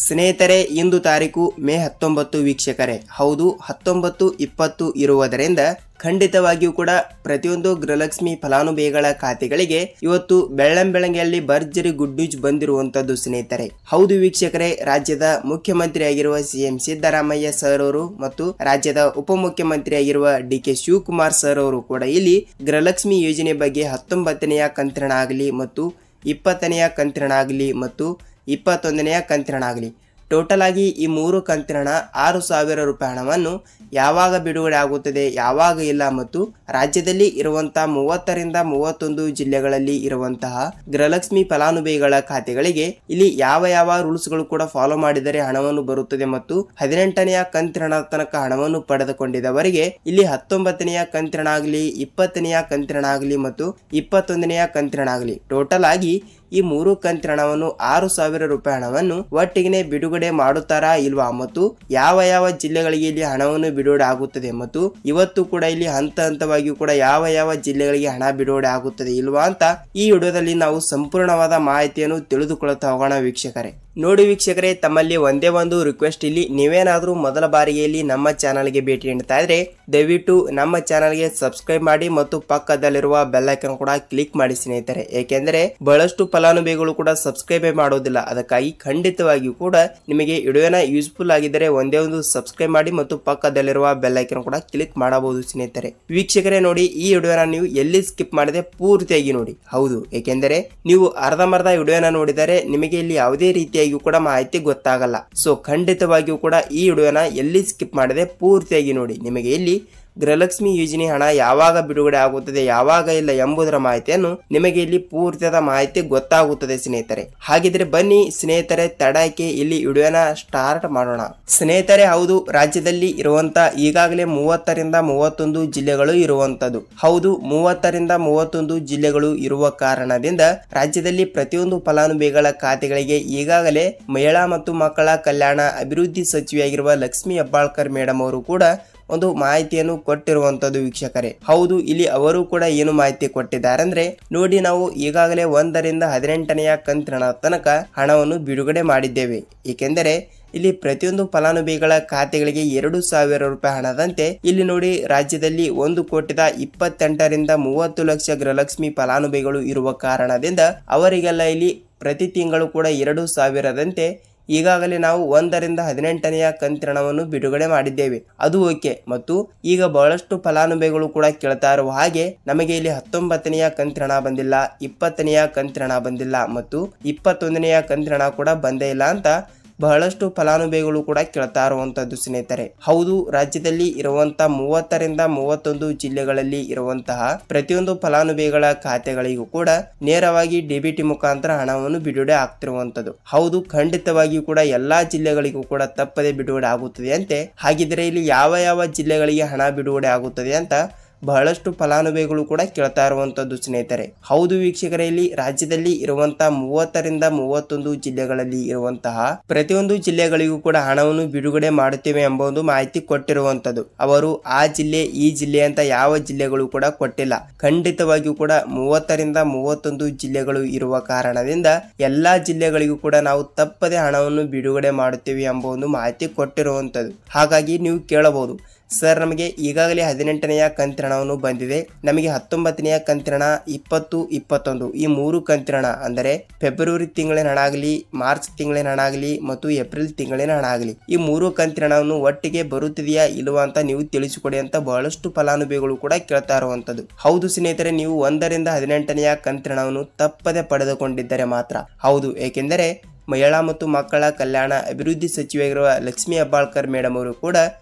ಸ್ನೇಹಿತರೆ, ಇಂದು ತಾರೀಕು ಮೇ 19 ವೀಕ್ಷಕರೇ. ಹೌದು, 19, 20 ಇರುವುದರಿಂದ ಖಂಡಿತವಾಗಿಯೂ ಕೂಡ ಪ್ರತಿಯೊಂದು ಗೃಹಲಕ್ಷ್ಮಿ ಫಲಾನುಭವಿಗಳ ಖಾತೆಗಳಿಗೆ ಇವತ್ತು ಬೆಳ್ಳಂಬೆಳಗ್ಗೆಯಲ್ಲಿ ಭರ್ಜರಿ ಗುಡ್ ನ್ಯೂಸ್ ಬಂದಿರುವಂತದ್ದು ಸ್ನೇಹಿತರೆ. ಹೌದು ವೀಕ್ಷಕರೇ, ರಾಜ್ಯದ ಮುಖ್ಯಮಂತ್ರಿಯಾಗಿರುವ ಸಿಎಂ ಸಿದ್ದರಾಮಯ್ಯ ಸರ್ ಅವರು ಮತ್ತು ರಾಜ್ಯದ ಉಪಮುಖ್ಯಮಂತ್ರಿಯಾಗಿರುವ ಡಿ.ಕೆ. ಶಿವಕುಮಾರ್ ಸರ್ ಅವರು ಕೂಡ ಇಲ್ಲಿ ಗೃಹಲಕ್ಷ್ಮಿ ಯೋಜನೆ ಬಗ್ಗೆ 19ನೆಯ ಕಂತಿನ ಆಗಲಿ ಮತ್ತು 20ನೆಯ ಕಂತಿನ ಆಗಲಿ ಮತ್ತು 21ನೆಯ ಕಂತಿನ ಆಗಲಿ ಟೋಟಲ್ ಆಗಿ ಈ 3 ಕಂತಿನ 6,000 ರೂಪಾಯಿ ಹಣವನ್ನು ಯಾವಾಗ ಬಿಡುಗಡೆ ಆಗುತ್ತದೆ, ಯಾವಾಗ ಇಲ್ಲ ಮತ್ತು ರಾಜ್ಯದಲ್ಲಿ ಇರುವಂತಹ 30ರಿಂದ 31 ಜಿಲ್ಲೆಗಳಲ್ಲಿ ಇರುವಂತಹ ಗೃಹಲಕ್ಷ್ಮಿ ಫಲಾನುಭವಿಗಳ ಖಾತೆಗಳಿಗೆ ಇಲ್ಲಿ ಯಾವ ರೂಲ್ಸ್ಗಳು ಕೂಡ ಫಾಲೋ ಮಾಡಿದರೆ ಹಣವನ್ನು ಬರುತ್ತದೆ ಮತ್ತು 18ನೆಯ ಕಂತಿನ ತನಕ ಹಣವನ್ನು ಪಡೆದುಕೊಂಡಿದ್ದವರಿಗೆ ಇಲ್ಲಿ 19ನೆಯ ಕಂತಿನ ಆಗಲಿ, 20ನೆಯ ಕಂತಿನ ಆಗಲಿ ಮತ್ತು 21ನೆಯ ಕಂತಿನ ಆಗಲಿ ಟೋಟಲ್ ಆಗಿ ಈ 3 ಕಂತಿನ ಹಣವನ್ನು 6,000 ರೂಪಾಯಿ ಹಣವನ್ನು ಒಟ್ಟಿಗೆ ಬಿಡುಗಡೆ ಮಾಡುತ್ತಾರಾ ಇಲ್ವಾ ಮತ್ತು ಯಾವ ಜಿಲ್ಲೆಗಳಿಗೆ ಇಲ್ಲಿ ಹಣವನ್ನು ಬಿಡುಗಡೆ ಆಗುತ್ತದೆ ಮತ್ತು ಇವತ್ತು ಕೂಡ ಇಲ್ಲಿ ಹಂತವಾಗಿ ಕೂಡ ಯಾವ ಜಿಲ್ಲೆಗಳಿಗೆ ಹಣ ಬಿಡುಗಡೆ ಆಗುತ್ತದೆ ಇಲ್ವಾ ಅಂತ ಈ ವಿಡಿಯೋದಲ್ಲಿ ನಾವು ಸಂಪೂರ್ಣವಾದ ಮಾಹಿತಿಯನ್ನು ತಿಳಿದುಕೊಳ್ಳುತ್ತಾ ಹೋಗೋಣ ವೀಕ್ಷಕರೇ. ನೋಡಿ ವೀಕ್ಷಕರೇ, ತಮ್ಮಲ್ಲಿ ಒಂದೇ ಒಂದು ರಿಕ್ವೆಸ್ಟ್, ಇಲ್ಲಿ ನೀವೇನಾದ್ರೂ ಮೊದಲ ಬಾರಿಗೆ ಇಲ್ಲಿ ನಮ್ಮ ಚಾನಲ್ಗೆ ಭೇಟಿ ನೀಡ್ತಾ ಇದ್ರೆ ದಯವಿಟ್ಟು ನಮ್ಮ ಚಾನಲ್ಗೆ ಸಬ್ಸ್ಕ್ರೈಬ್ ಮಾಡಿ ಮತ್ತು ಪಕ್ಕದಲ್ಲಿರುವ ಬೆಲ್ ಐಕಾನ್ ಕೂಡ ಕ್ಲಿಕ್ ಮಾಡಿ ಸ್ನೇಹಿತರೆ. ಏಕೆಂದರೆ ಬಹಳಷ್ಟು ಫಲಾನುಭವಿಗಳು ಕೂಡ ಸಬ್ಸ್ಕ್ರೈಬ್ ಮಾಡೋದಿಲ್ಲ, ಅದಕ್ಕಾಗಿ ಖಂಡಿತವಾಗಿಯೂ ಕೂಡ ನಿಮಗೆ ವಿಡಿಯೋನ ಯೂಸ್ಫುಲ್ ಆಗಿದ್ದರೆ ಒಂದೇ ಒಂದು ಸಬ್ಸ್ಕ್ರೈಬ್ ಮಾಡಿ ಮತ್ತು ಪಕ್ಕದಲ್ಲಿರುವ ಬೆಲ್ ಐಕಾನ್ ಕೂಡ ಕ್ಲಿಕ್ ಮಾಡಬಹುದು ಸ್ನೇಹಿತರೆ. ವೀಕ್ಷಕರೇ ನೋಡಿ, ಈ ವಿಡಿಯೋನ ನೀವು ಎಲ್ಲಿ ಸ್ಕಿಪ್ ಮಾಡದೆ ಪೂರ್ತಿಯಾಗಿ ನೋಡಿ. ಹೌದು, ಏಕೆಂದರೆ ನೀವು ಅರ್ಧಂಬರ್ಧ ವಿಡಿಯೋನ ನೋಡಿದರೆ ನಿಮಗೆ ಇಲ್ಲಿ ಯಾವುದೇ ರೀತಿಯ ಕೂಡ ಮಾಹಿತಿ ಗೊತ್ತಾಗಲ್ಲ. ಸೊ ಖಂಡಿತವಾಗಿಯೂ ಕೂಡ ಈ ವಿಡಿಯೋನ ಎಲ್ಲಿ ಸ್ಕಿಪ್ ಮಾಡದೆ ಪೂರ್ತಿಯಾಗಿ ನೋಡಿ. ನಿಮಗೆ ಇಲ್ಲಿ ಗೃಹಲಕ್ಷ್ಮಿ ಯೋಜನೆ ಹಣ ಯಾವಾಗ ಬಿಡುಗಡೆ ಆಗುತ್ತದೆ, ಯಾವಾಗ ಇಲ್ಲ ಎಂಬುದರ ಮಾಹಿತಿಯನ್ನು ನಿಮಗೆ ಇಲ್ಲಿ ಪೂರ್ತಿಯಾದ ಮಾಹಿತಿ ಗೊತ್ತಾಗುತ್ತದೆ ಸ್ನೇಹಿತರೆ. ಹಾಗಿದ್ರೆ ಬನ್ನಿ ಸ್ನೇಹಿತರೆ, ತಡಕ್ಕೆ ಇಲ್ಲಿ ವಿಡಿಯೋನ ಸ್ಟಾರ್ಟ್ ಮಾಡೋಣ ಸ್ನೇಹಿತರೆ. ಹೌದು, ರಾಜ್ಯದಲ್ಲಿ ಇರುವಂತ ಈಗಾಗಲೇ 30ರಿಂದ 31 ಜಿಲ್ಲೆಗಳು ಇರುವಂತದ್ದು. ಹೌದು, 30ರಿಂದ 31 ಜಿಲ್ಲೆಗಳು ಇರುವ ಕಾರಣದಿಂದ ರಾಜ್ಯದಲ್ಲಿ ಪ್ರತಿಯೊಂದು ಫಲಾನುಭವಿಗಳ ಖಾತೆಗಳಿಗೆ ಈಗಾಗಲೇ ಮಹಿಳಾ ಮತ್ತು ಮಕ್ಕಳ ಕಲ್ಯಾಣ ಅಭಿವೃದ್ಧಿ ಸಚಿವೆಯಾಗಿರುವ ಲಕ್ಷ್ಮಿ ಹೆಬ್ಬಾಳ್ಕರ್ ಮೇಡಮ್ ಅವರು ಕೂಡ ಒಂದು ಮಾಹಿತಿಯನ್ನು ಕೊಟ್ಟಿರುವಂತದ್ದು ವೀಕ್ಷಕರೇ. ಹೌದು, ಇಲ್ಲಿ ಅವರು ಕೂಡ ಏನು ಮಾಹಿತಿ ಕೊಟ್ಟಿದ್ದಾರೆ ಅಂದ್ರೆ ನೋಡಿ, ನಾವು ಈಗಾಗಲೇ 1ರಿಂದ 18ನೆಯ ಕಂತಿನ ತನಕ ಹಣವನ್ನು ಬಿಡುಗಡೆ ಮಾಡಿದ್ದೇವೆ. ಏಕೆಂದರೆ ಇಲ್ಲಿ ಪ್ರತಿಯೊಂದು ಫಲಾನುಭವಿಗಳ ಖಾತೆಗಳಿಗೆ 2,000 ರೂಪಾಯಿ ಹಣದಂತೆ ಇಲ್ಲಿ ನೋಡಿ ರಾಜ್ಯದಲ್ಲಿ 1,28,30,30 ಲಕ್ಷ ಗೃಹಲಕ್ಷ್ಮಿ ಫಲಾನುಭವಿಗಳು ಇರುವ ಕಾರಣದಿಂದ ಅವರಿಗೆಲ್ಲ ಇಲ್ಲಿ ಪ್ರತಿ ತಿಂಗಳು ಕೂಡ 2,000ದಂತೆ ಈಗಾಗಲೇ ನಾವು 1ರಿಂದ 18ನೆಯ ಕಂತಿನ ಹಣವನ್ನು ಬಿಡುಗಡೆ ಮಾಡಿದ್ದೇವೆ. ಅದು ಓಕೆ. ಮತ್ತು ಈಗ ಬಹಳಷ್ಟು ಫಲಾನುಭವಿಗಳು ಕೂಡ ಕೇಳ್ತಾ ಇರುವ ಹಾಗೆ ನಮಗೆ ಇಲ್ಲಿ 19ನೆಯ ಕಂತಿನ ಹಣ ಬಂದಿಲ್ಲ, 20ನೆಯ ಕಂತಿನ ಹಣ ಬಂದಿಲ್ಲ ಮತ್ತು 21ನೆಯ ಕಂತಿನ ಹಣ ಕೂಡ ಬಂದೇ ಇಲ್ಲ ಅಂತ ಬಹಳಷ್ಟು ಫಲಾನುಭವಿಗಳು ಕೂಡ ಕೇಳ್ತಾ ಇರುವಂತದ್ದು ಸ್ನೇಹಿತರೆ. ಹೌದು, ರಾಜ್ಯದಲ್ಲಿ ಇರುವಂತಹ 30ರಿಂದ 31 ಜಿಲ್ಲೆಗಳಲ್ಲಿ ಇರುವಂತಹ ಪ್ರತಿಯೊಂದು ಫಲಾನುಭವಿಗಳ ಖಾತೆಗಳಿಗೂ ಕೂಡ ನೇರವಾಗಿ ಡಿಬಿಟಿ ಮುಖಾಂತರ ಹಣವನ್ನು ಬಿಡುಗಡೆ ಆಗ್ತಿರುವಂತದ್ದು. ಹೌದು, ಖಂಡಿತವಾಗಿಯೂ ಕೂಡ ಎಲ್ಲಾ ಜಿಲ್ಲೆಗಳಿಗೂ ಕೂಡ ತಪ್ಪದೆ ಬಿಡುಗಡೆ ಆಗುತ್ತದೆ ಅಂತೆ. ಹಾಗಿದ್ರೆ ಇಲ್ಲಿ ಯಾವ ಜಿಲ್ಲೆಗಳಿಗೆ ಹಣ ಬಿಡುಗಡೆ ಆಗುತ್ತದೆ ಅಂತ ಬಹಳಷ್ಟು ಫಲಾನುಭವಿಗಳು ಕೂಡ ಕೇಳ್ತಾ ಇರುವಂತದ್ದು ಸ್ನೇಹಿತರೆ. ಹೌದು ವೀಕ್ಷಕರೇ, ಇಲ್ಲಿ ರಾಜ್ಯದಲ್ಲಿ ಇರುವಂತಹ 30ರಿಂದ 31 ಜಿಲ್ಲೆಗಳಲ್ಲಿ ಇರುವಂತಹ ಪ್ರತಿಯೊಂದು ಜಿಲ್ಲೆಗಳಿಗೂ ಕೂಡ ಹಣವನ್ನು ಬಿಡುಗಡೆ ಮಾಡುತ್ತೇವೆ ಎಂಬ ಒಂದು ಮಾಹಿತಿ ಕೊಟ್ಟಿರುವಂತದ್ದು. ಅವರು ಆ ಜಿಲ್ಲೆ ಈ ಜಿಲ್ಲೆ ಅಂತ ಯಾವ ಜಿಲ್ಲೆಗಳು ಕೂಡ ಕೊಟ್ಟಿಲ್ಲ. ಖಂಡಿತವಾಗಿಯೂ ಕೂಡ 30ರಿಂದ 31 ಜಿಲ್ಲೆಗಳು ಇರುವ ಕಾರಣದಿಂದ ಎಲ್ಲಾ ಜಿಲ್ಲೆಗಳಿಗೂ ಕೂಡ ನಾವು ತಪ್ಪದೆ ಹಣವನ್ನು ಬಿಡುಗಡೆ ಮಾಡುತ್ತೇವೆ ಎಂಬ ಒಂದು ಮಾಹಿತಿ ಕೊಟ್ಟಿರುವಂತದ್ದು. ಹಾಗಾಗಿ ನೀವು ಕೇಳಬಹುದು, ಸರ್ ನಮಗೆ ಈಗಾಗಲೇ 18ನೆಯ ಕಂತಿನ ಹಣವನ್ನು ಬಂದಿದೆ, ನಮಗೆ 19ನೆಯ ಕಂತಿನ ಹಣ, 20, 21 ಈ 3 ಕಂತಿನ ಹಣ ಅಂದರೆ ಫೆಬ್ರವರಿ ತಿಂಗಳಿನ ಹಣ ಆಗಲಿ, ಮಾರ್ಚ್ ತಿಂಗಳಿನ ಹಣ ಆಗಲಿ ಮತ್ತು ಏಪ್ರಿಲ್ ತಿಂಗಳಿನ ಹಣ ಆಗಲಿ ಈ 3 ಕಂತಿನ ಹಣವನ್ನು ಒಟ್ಟಿಗೆ ಬರುತ್ತಿದೆಯಾ ಇಲ್ವಾ ಅಂತ ನೀವು ತಿಳಿಸಿಕೊಡಿ ಅಂತ ಬಹಳಷ್ಟು ಫಲಾನುಭವಿಗಳು ಕೂಡ ಕೇಳ್ತಾ ಇರುವಂತದ್ದು. ಹೌದು ಸ್ನೇಹಿತರೆ, ನೀವು 1ರಿಂದ 18ನೆಯ ಕಂತಿನ ಹಣವನ್ನು ತಪ್ಪದೆ ಪಡೆದುಕೊಂಡಿದ್ದರೆ ಮಾತ್ರ. ಹೌದು, ಏಕೆಂದರೆ ಮಹಿಳಾ ಮತ್ತು ಮಕ್ಕಳ ಕಲ್ಯಾಣ ಅಭಿವೃದ್ಧಿ ಸಚಿವೆಯಾಗಿರುವ ಲಕ್ಷ್ಮಿ ಹೆಬ್ಬಾಳ್ಕರ್ ಮೇಡಮ್ ಅವರು ಕೂಡ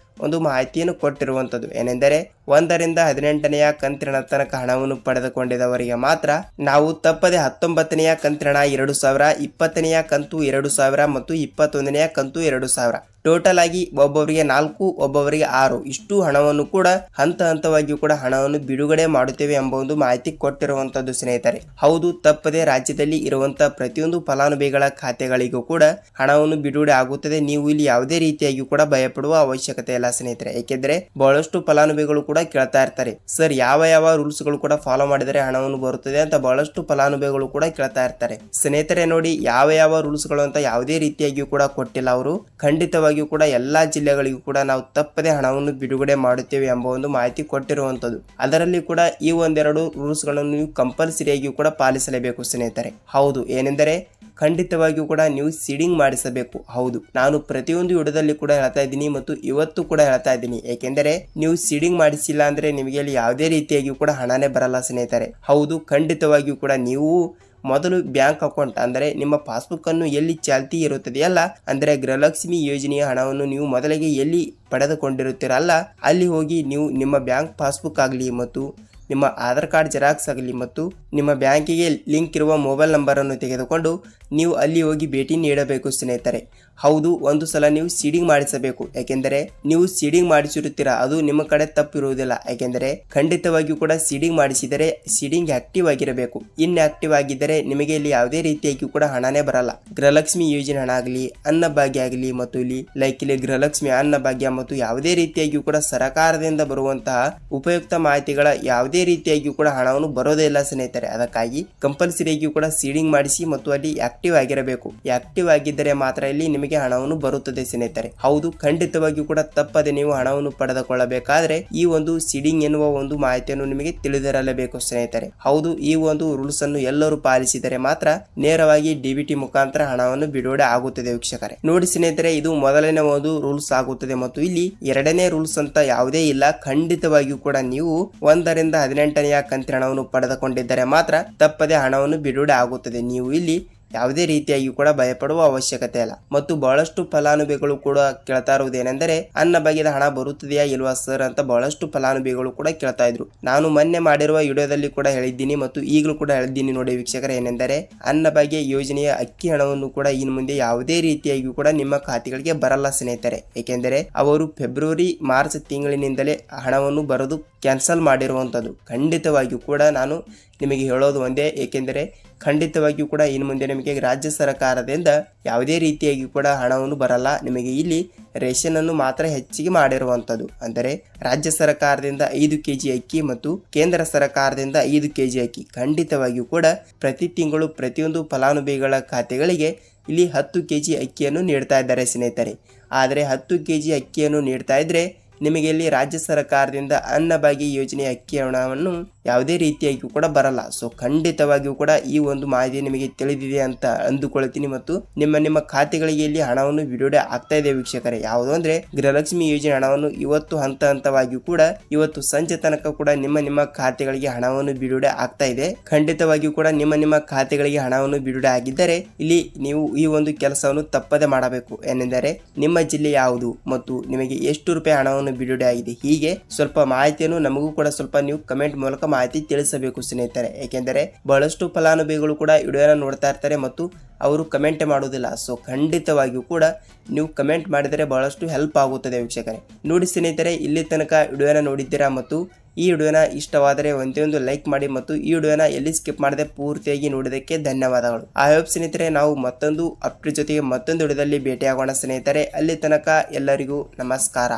ಒಂದು ಮಾಹಿತಿಯನ್ನು ಕೊಟ್ಟಿರುವಂತದ್ದು. ಏನೆಂದರೆ 1ರಿಂದ 18ನೆಯ ಕಂತಿನ ತನಕ ಹಣವನ್ನು ಪಡೆದುಕೊಂಡಿದ್ದವರಿಗೆ ಮಾತ್ರ ನಾವು ತಪ್ಪದೆ 19ನೆಯ ಕಂತಿನ ಹಣ 2,000, 20ನೆಯ ಕಂತು 2,000 ಮತ್ತು 21ನೆಯ ಕಂತು 2,000 ಟೋಟಲ್ ಆಗಿ ಒಬ್ಬೊಬ್ಬರಿಗೆ 4, ಒಬ್ಬೊಬ್ಬರಿಗೆ 6 ಇಷ್ಟು ಹಣವನ್ನು ಕೂಡ ಹಂತವಾಗಿ ಕೂಡ ಹಣವನ್ನು ಬಿಡುಗಡೆ ಮಾಡುತ್ತೇವೆ ಎಂಬ ಒಂದು ಮಾಹಿತಿ ಕೊಟ್ಟಿರುವಂತದ್ದು ಸ್ನೇಹಿತರೆ. ಹೌದು, ತಪ್ಪದೆ ರಾಜ್ಯದಲ್ಲಿ ಇರುವಂತಹ ಪ್ರತಿಯೊಂದು ಫಲಾನುಭವಿಗಳ ಖಾತೆಗಳಿಗೂ ಕೂಡ ಹಣವನ್ನು ಬಿಡುಗಡೆ ಆಗುತ್ತದೆ. ನೀವು ಇಲ್ಲಿ ಯಾವುದೇ ರೀತಿಯಾಗಿ ಕೂಡ ಭಯಪಡುವ ಅವಶ್ಯಕತೆ ಇಲ್ಲ ಸ್ನೇಹಿತರೆ. ಏಕೆಂದರೆ ಬಹಳಷ್ಟು ಫಲಾನುಭವಿಗಳು ಕೂಡ ಕೂಡ ಕೇಳ್ತಾ ಇರ್ತಾರೆ. ಸರ್ ಯಾವ ರೂಲ್ಸ್ ಗಳು ಕೂಡ ಫಾಲೋ ಮಾಡಿದರೆ ಹಣವನ್ನು ಬರುತ್ತದೆ ಅಂತ ಬಹಳಷ್ಟು ಫಲಾನುಭವಿಗಳು ಕೂಡ ಕೇಳ್ತಾ ಇರ್ತಾರೆ. ಸ್ನೇಹಿತರೆ ನೋಡಿ, ಯಾವ ರೂಲ್ಸ್ ಗಳು ಅಂತ ಯಾವುದೇ ರೀತಿಯಾಗಿಯೂ ಕೂಡ ಕೊಟ್ಟಿಲ್ಲ ಅವರು. ಖಂಡಿತವಾಗಿಯೂ ಕೂಡ ಎಲ್ಲಾ ಜಿಲ್ಲೆಗಳಿಗೂ ಕೂಡ ನಾವು ತಪ್ಪದೆ ಹಣವನ್ನು ಬಿಡುಗಡೆ ಮಾಡುತ್ತೇವೆ ಎಂಬ ಒಂದು ಮಾಹಿತಿ ಕೊಟ್ಟಿರುವಂತದ್ದು. ಅದರಲ್ಲಿ ಕೂಡ ಈ ಒಂದೆರಡು ರೂಲ್ಸ್ ಗಳನ್ನು ನೀವು ಕಂಪಲ್ಸರಿಯಾಗಿಯೂ ಕೂಡ ಪಾಲಿಸಲೇಬೇಕು ಸ್ನೇಹಿತರೆ. ಹೌದು, ಏನೆಂದರೆ ಖಂಡಿತವಾಗಿಯೂ ಕೂಡ ನೀವು ಸೀಡಿಂಗ್ ಮಾಡಿಸಬೇಕು. ಹೌದು, ನಾನು ಪ್ರತಿಯೊಂದು ವಿಡಿಯೋದಲ್ಲಿ ಕೂಡ ಹೇಳ್ತಾ ಇದ್ದೀನಿ ಮತ್ತು ಇವತ್ತು ಕೂಡ ಹೇಳ್ತಾ ಇದ್ದೀನಿ. ಏಕೆಂದರೆ ನೀವು ಸೀಡಿಂಗ್ ಮಾಡಿಸಿಲ್ಲ ಅಂದ್ರೆ ನಿಮಗೆ ಅಲ್ಲಿ ಯಾವುದೇ ರೀತಿಯಾಗಿಯೂ ಕೂಡ ಹಣನೇ ಬರಲ್ಲ ಸ್ನೇಹಿತರೆ. ಹೌದು, ಖಂಡಿತವಾಗಿಯೂ ಕೂಡ ನೀವು ಮೊದಲು ಬ್ಯಾಂಕ್ ಅಕೌಂಟ್ ಅಂದರೆ ನಿಮ್ಮ ಪಾಸ್ಬುಕ್ ಅನ್ನು ಎಲ್ಲಿ ಚಾಲ್ತಿ ಇರುತ್ತದೆಯಲ್ಲ, ಅಂದರೆ ಗೃಹಲಕ್ಷ್ಮಿ ಯೋಜನೆಯ ಹಣವನ್ನು ನೀವು ಮೊದಲಿಗೆ ಎಲ್ಲಿ ಪಡೆದುಕೊಂಡಿರುತ್ತೀರಲ್ಲ ಅಲ್ಲಿ ಹೋಗಿ ನೀವು ನಿಮ್ಮ ಬ್ಯಾಂಕ್ ಪಾಸ್ಬುಕ್ ಆಗಲಿ ಮತ್ತು ನಿಮ್ಮ ಆಧಾರ್ ಕಾರ್ಡ್ ಜೆರಾಕ್ಸ್ ಆಗಲಿ ಮತ್ತು ನಿಮ್ಮ ಬ್ಯಾಂಕಿಗೆ ಲಿಂಕ್ ಇರುವ ಮೊಬೈಲ್ ನಂಬರ್ ಅನ್ನು ತೆಗೆದುಕೊಂಡು ನೀವು ಅಲ್ಲಿ ಹೋಗಿ ಭೇಟಿ ನೀಡಬೇಕು ಸ್ನೇಹಿತರೆ. ಹೌದು, ಒಂದು ಸಲ ನೀವು ಸೀಡಿಂಗ್ ಮಾಡಿಸಬೇಕು. ಯಾಕೆಂದರೆ ನೀವು ಸೀಡಿಂಗ್ ಮಾಡಿಸಿರುತ್ತೀರಾ, ಅದು ನಿಮ್ಮ ಕಡೆ ತಪ್ಪಿರುವುದಿಲ್ಲ. ಯಾಕೆಂದರೆ ಖಂಡಿತವಾಗಿಯೂ ಕೂಡ ಸೀಡಿಂಗ್ ಮಾಡಿಸಿದರೆ ಸೀಡಿಂಗ್ ಆಕ್ಟಿವ್ ಆಗಿರಬೇಕು. ಇನ್ಆಕ್ಟಿವ್ ಆಗಿದ್ದರೆ ನಿಮಗೆ ಇಲ್ಲಿ ಯಾವುದೇ ರೀತಿಯಾಗಿಯೂ ಕೂಡ ಹಣನೇ ಬರಲ್ಲ. ಗೃಹಲಕ್ಷ್ಮಿ ಯೋಜನೆ ಹಣ ಆಗಲಿ, ಅನ್ನಭಾಗ್ಯ ಆಗಲಿ ಮತ್ತು ಇಲ್ಲಿ ಗೃಹಲಕ್ಷ್ಮಿ ಅನ್ನಭಾಗ್ಯ ಮತ್ತು ಯಾವುದೇ ರೀತಿಯಾಗಿಯೂ ಕೂಡ ಸರ್ಕಾರದಿಂದ ಬರುವಂತಹ ಉಪಯುಕ್ತ ಮಾಹಿತಿಗಳ ಯಾವುದೇ ರೀತಿಯಾಗಿಯೂ ಕೂಡ ಹಣವನ್ನು ಬರೋದೇ ಇಲ್ಲ ಸ್ನೇಹಿತರೆ. ಅದಕ್ಕಾಗಿ ಕಂಪಲ್ಸರಿಯಾಗಿಯೂ ಕೂಡ ಸೀಡಿಂಗ್ ಮಾಡಿಸಿ ಮತ್ತು ಅಲ್ಲಿ ಆಕ್ಟಿವ್ ಆಗಿರಬೇಕು. ಆಕ್ಟಿವ್ ಆಗಿದ್ದರೆ ಮಾತ್ರ ಇಲ್ಲಿ ನಿಮಗೆ ಹಣವನ್ನು ಬರುತ್ತದೆ ಸ್ನೇಹಿತರೆ. ಹೌದು, ಖಂಡಿತವಾಗಿಯೂ ಕೂಡ ತಪ್ಪದೆ ನೀವು ಹಣವನ್ನು ಪಡೆದುಕೊಳ್ಳಬೇಕಾದ್ರೆ ಈ ಒಂದು ಸೀಡಿಂಗ್ ಎನ್ನುವ ಒಂದು ಮಾಹಿತಿಯನ್ನು ನಿಮಗೆ ತಿಳಿದಿರಲೇಬೇಕು ಸ್ನೇಹಿತರೆ. ಹೌದು, ಈ ಒಂದು ರೂಲ್ಸ್ ಅನ್ನು ಎಲ್ಲರೂ ಪಾಲಿಸಿದರೆ ಮಾತ್ರ ನೇರವಾಗಿ ಡಿಬಿಟಿ ಮುಖಾಂತರ ಹಣವನ್ನು ಬಿಡುಗಡೆ ಆಗುತ್ತದೆ ವೀಕ್ಷಕರೇ. ನೋಡಿ ಸ್ನೇಹಿತರೆ, ಇದು ಮೊದಲನೇ ಒಂದು ರೂಲ್ಸ್ ಆಗುತ್ತದೆ ಮತ್ತು ಇಲ್ಲಿ ಎರಡನೇ ರೂಲ್ಸ್ ಅಂತ ಯಾವುದೇ ಇಲ್ಲ. ಖಂಡಿತವಾಗಿಯೂ ಕೂಡ ನೀವು 1 ರಿಂದ 18ನೇ ಕಂತಿನ ಹಣವನ್ನು ಪಡೆದುಕೊಂಡಿದ್ದರೆ ಮಾತ್ರ ತಪ್ಪದೆ ಹಣವನ್ನು ಬಿಡುಗಡೆ ಆಗುತ್ತದೆ. ನೀವು ಇಲ್ಲಿ ಯಾವುದೇ ರೀತಿಯಾಗಿ ಕೂಡ ಭಯಪಡುವ ಅವಶ್ಯಕತೆ ಇಲ್ಲ. ಮತ್ತು ಬಹಳಷ್ಟು ಫಲಾನುಭವಿಗಳು ಕೂಡ ಕೇಳ್ತಾ ಇರುವುದೇನೆಂದರೆ ಅನ್ನಭಾಗ್ಯದ ಹಣ ಬರುತ್ತದೆಯಾ ಇಲ್ವಾ ಸರ್ ಅಂತ ಬಹಳಷ್ಟು ಫಲಾನುಭವಿಗಳು ಕೂಡ ಕೇಳ್ತಾ ಇದ್ರು. ನಾನು ಮೊನ್ನೆ ಮಾಡಿರುವ ವಿಡಿಯೋದಲ್ಲಿ ಕೂಡ ಹೇಳಿದ್ದೀನಿ ಮತ್ತು ಈಗಲೂ ಕೂಡ ಹೇಳಿದ್ದೀನಿ ನೋಡಿ ವೀಕ್ಷಕರೇ, ಏನೆಂದರೆ ಅನ್ನಭಾಗ್ಯ ಯೋಜನೆಯ ಅಕ್ಕಿ ಹಣವನ್ನು ಕೂಡ ಇನ್ನು ಮುಂದೆ ಯಾವುದೇ ರೀತಿಯಾಗಿ ಕೂಡ ನಿಮ್ಮ ಖಾತೆಗಳಿಗೆ ಬರಲ್ಲ ಸ್ನೇಹಿತರೆ. ಏಕೆಂದರೆ ಅವರು ಫೆಬ್ರವರಿ ಮಾರ್ಚ್ ತಿಂಗಳಿನಿಂದಲೇ ಹಣವನ್ನು ಬರೋದು ಕ್ಯಾನ್ಸಲ್ ಮಾಡಿರುವಂಥದ್ದು. ಖಂಡಿತವಾಗಿಯೂ ಕೂಡ ನಾನು ನಿಮಗೆ ಹೇಳೋದು ಒಂದೇ, ಏಕೆಂದರೆ ಖಂಡಿತವಾಗಿಯೂ ಕೂಡ ಇನ್ನು ಮುಂದೆ ನಿಮಗೆ ರಾಜ್ಯ ಸರ್ಕಾರದಿಂದ ಯಾವುದೇ ರೀತಿಯಾಗಿ ಕೂಡ ಹಣವನ್ನು ಬರಲ್ಲ. ನಿಮಗೆ ಇಲ್ಲಿ ರೇಷನ್ ಅನ್ನು ಮಾತ್ರ ಹೆಚ್ಚಿಗೆ ಮಾಡಿರುವಂಥದ್ದು. ಅಂದರೆ ರಾಜ್ಯ ಸರ್ಕಾರದಿಂದ 5 kg ಅಕ್ಕಿ ಮತ್ತು ಕೇಂದ್ರ ಸರ್ಕಾರದಿಂದ 5 kg ಅಕ್ಕಿ ಖಂಡಿತವಾಗಿಯೂ ಕೂಡ ಪ್ರತಿ ತಿಂಗಳು ಪ್ರತಿಯೊಂದು ಫಲಾನುಭವಿಗಳ ಖಾತೆಗಳಿಗೆ ಇಲ್ಲಿ 10 kg ಅಕ್ಕಿಯನ್ನು ನೀಡ್ತಾ ಇದ್ದಾರೆ ಸ್ನೇಹಿತರೆ. ಆದರೆ 10 kg ಅಕ್ಕಿಯನ್ನು ನೀಡ್ತಾ ಇದ್ರೆ ನಿಮಗೆ ಇಲ್ಲಿ ರಾಜ್ಯ ಸರ್ಕಾರದಿಂದ ಅನ್ನಭಾಗ್ಯ ಯೋಜನೆಯ ಅಕ್ಕಿ ಹಣವನ್ನು ಯಾವುದೇ ರೀತಿಯಾಗಿ ಕೂಡ ಬರಲ್ಲ. ಸೊ ಖಂಡಿತವಾಗಿಯೂ ಕೂಡ ಈ ಒಂದು ಮಾಹಿತಿ ನಿಮಗೆ ತಿಳಿದಿದೆ ಅಂತ ಅಂದುಕೊಳ್ತೀನಿ ಮತ್ತು ನಿಮ್ಮ ಖಾತೆಗಳಿಗೆ ಇಲ್ಲಿ ಹಣವನ್ನು ಬಿಡುಗಡೆ ಆಗ್ತಾ ಇದೆ ವೀಕ್ಷಕರೇ. ಯಾವುದು ಅಂದ್ರೆ ಗೃಹಲಕ್ಷ್ಮಿ ಯೋಜನೆ ಹಣವನ್ನು ಇವತ್ತು ಹಂತವಾಗಿಯೂ ಕೂಡ ಇವತ್ತು ಸಂಜೆ ತನಕ ಕೂಡ ನಿಮ್ಮ ಖಾತೆಗಳಿಗೆ ಹಣವನ್ನು ಬಿಡುಗಡೆ ಆಗ್ತಾ ಇದೆ. ಖಂಡಿತವಾಗಿಯೂ ಕೂಡ ನಿಮ್ಮ ಖಾತೆಗಳಿಗೆ ಹಣವನ್ನು ಬಿಡುಗಡೆ ಆಗಿದ್ದರೆ ಇಲ್ಲಿ ನೀವು ಈ ಒಂದು ಕೆಲಸವನ್ನು ತಪ್ಪದೆ ಮಾಡಬೇಕು. ಏನೆಂದರೆ ನಿಮ್ಮ ಜಿಲ್ಲೆ ಯಾವುದು ಮತ್ತು ನಿಮಗೆ ಎಷ್ಟು ರೂಪಾಯಿ ಹಣವನ್ನು ಬಿಡುಗಡೆ ಆಗಿದೆ, ಹೀಗೆ ಸ್ವಲ್ಪ ಮಾಹಿತಿಯನ್ನು ನಮಗೂ ಕೂಡ ಸ್ವಲ್ಪ ನೀವು ಕಮೆಂಟ್ ಮೂಲಕ ಮಾಹಿತಿ ತಿಳಿಸಬೇಕು ಸ್ನೇಹಿತರೆ. ಏಕೆಂದರೆ ಬಹಳಷ್ಟು ಫಲಾನುಭವಿಗಳು ಕೂಡ ವಿಡಿಯೋನ ನೋಡ್ತಾ ಇರ್ತಾರೆ ಮತ್ತು ಅವರು ಕಮೆಂಟ್ ಮಾಡುವುದಿಲ್ಲ. ಸೊ ಖಂಡಿತವಾಗಿಯೂ ಕೂಡ ನೀವು ಕಮೆಂಟ್ ಮಾಡಿದರೆ ಬಹಳಷ್ಟು ಹೆಲ್ಪ್ ಆಗುತ್ತದೆ ವೀಕ್ಷಕರೇ. ನೋಡಿ ಸ್ನೇಹಿತರೆ, ಇಲ್ಲಿ ತನಕ ವಿಡಿಯೋನ ನೋಡಿದ್ದೀರಾ ಮತ್ತು ಈ ವಿಡಿಯೋನ ಇಷ್ಟವಾದರೆ ಒಂದೇ ಒಂದು ಲೈಕ್ ಮಾಡಿ ಮತ್ತು ಈ ವಿಡಿಯೋನ ಎಲ್ಲಿ ಸ್ಕಿಪ್ ಮಾಡದೆ ಪೂರ್ತಿಯಾಗಿ ನೋಡಿದಕ್ಕೆ ಧನ್ಯವಾದಗಳು. ಐ ಹೋಪ್ ಸ್ನೇಹಿತರೆ, ನಾವು ಮತ್ತೊಂದು ಅಪ್ಡೇಟ್ ಜೊತೆಗೆ ಮತ್ತೊಂದು ವಿಡಿಯೋದಲ್ಲಿ ಭೇಟಿಯಾಗೋಣ ಸ್ನೇಹಿತರೆ. ಅಲ್ಲಿ ತನಕ ಎಲ್ಲರಿಗೂ ನಮಸ್ಕಾರ.